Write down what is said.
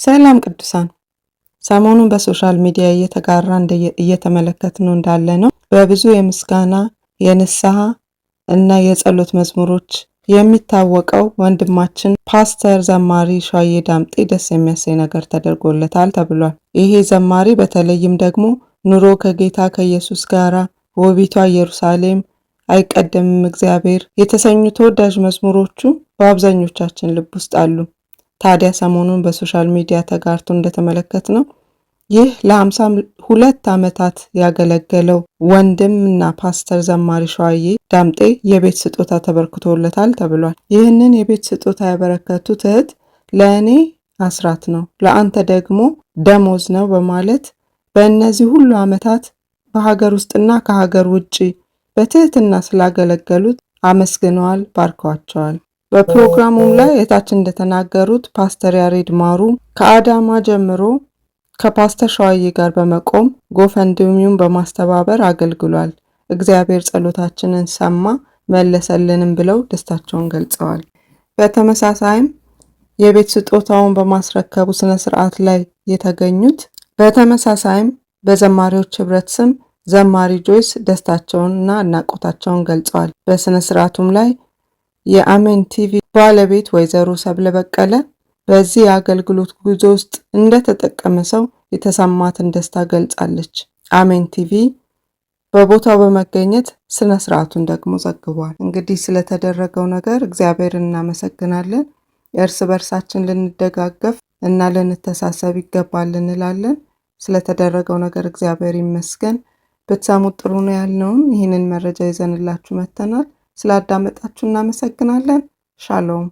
ሰላም ቅዱሳን፣ ሰሞኑን በሶሻል ሚዲያ እየተጋራ እየተመለከትነው እንዳለ ነው። በብዙ የምስጋና የንስሐ እና የጸሎት መዝሙሮች የሚታወቀው ወንድማችን ፓስተር ዘማሪ ሸዋዬ ዳምጤ ደስ የሚያሰኝ ነገር ተደርጎለታል ተብሏል። ይሄ ዘማሪ በተለይም ደግሞ ኑሮ ከጌታ ከኢየሱስ ጋራ፣ ውቢቷ ኢየሩሳሌም፣ አይቀደምም እግዚአብሔር የተሰኙ ተወዳጅ መዝሙሮቹ በአብዛኞቻችን ልብ ውስጥ አሉ። ታዲያ ሰሞኑን በሶሻል ሚዲያ ተጋርቶ እንደተመለከትነው ይህ ለ52 ዓመታት ያገለገለው ወንድምና ፓስተር ዘማሪ ሸዋዬ ዳምጤ የቤት ስጦታ ተበርክቶለታል ተብሏል። ይህንን የቤት ስጦታ ያበረከቱት እህት ለእኔ አስራት ነው፣ ለአንተ ደግሞ ደሞዝ ነው በማለት በእነዚህ ሁሉ ዓመታት በሀገር ውስጥና ከሀገር ውጭ በትህትና ስላገለገሉት አመስግነዋል፣ ባርከዋቸዋል። በፕሮግራሙም ላይ የታች እንደተናገሩት ፓስተር ያሬድ ማሩ ከአዳማ ጀምሮ ከፓስተር ሸዋዬ ጋር በመቆም ጎፈንድሚውን በማስተባበር አገልግሏል። እግዚአብሔር ጸሎታችንን ሰማ መለሰልንም ብለው ደስታቸውን ገልጸዋል። በተመሳሳይም የቤት ስጦታውን በማስረከቡ ስነ ስርዓት ላይ የተገኙት በዘማሪዎች ህብረት ስም ዘማሪ ጆይስ ደስታቸውንና አድናቆታቸውን ገልጸዋል። በስነ ስርዓቱም ላይ የአሜን ቲቪ ባለቤት ወይዘሮ ሰብለ በቀለ በዚህ የአገልግሎት ጉዞ ውስጥ እንደተጠቀመ ሰው የተሰማትን ደስታ ገልጻለች። አሜን ቲቪ በቦታው በመገኘት ስነ ስርዓቱን ደግሞ ዘግቧል። እንግዲህ ስለተደረገው ነገር እግዚአብሔርን እናመሰግናለን። እርስ በርሳችን ልንደጋገፍ እና ልንተሳሰብ ይገባል እንላለን። ስለተደረገው ነገር እግዚአብሔር ይመስገን። ብትሰሙት ጥሩ ነው ያልነውን ይህንን መረጃ ይዘንላችሁ መጥተናል። ስላዳመጣችሁ እናመሰግናለን። ሻሎም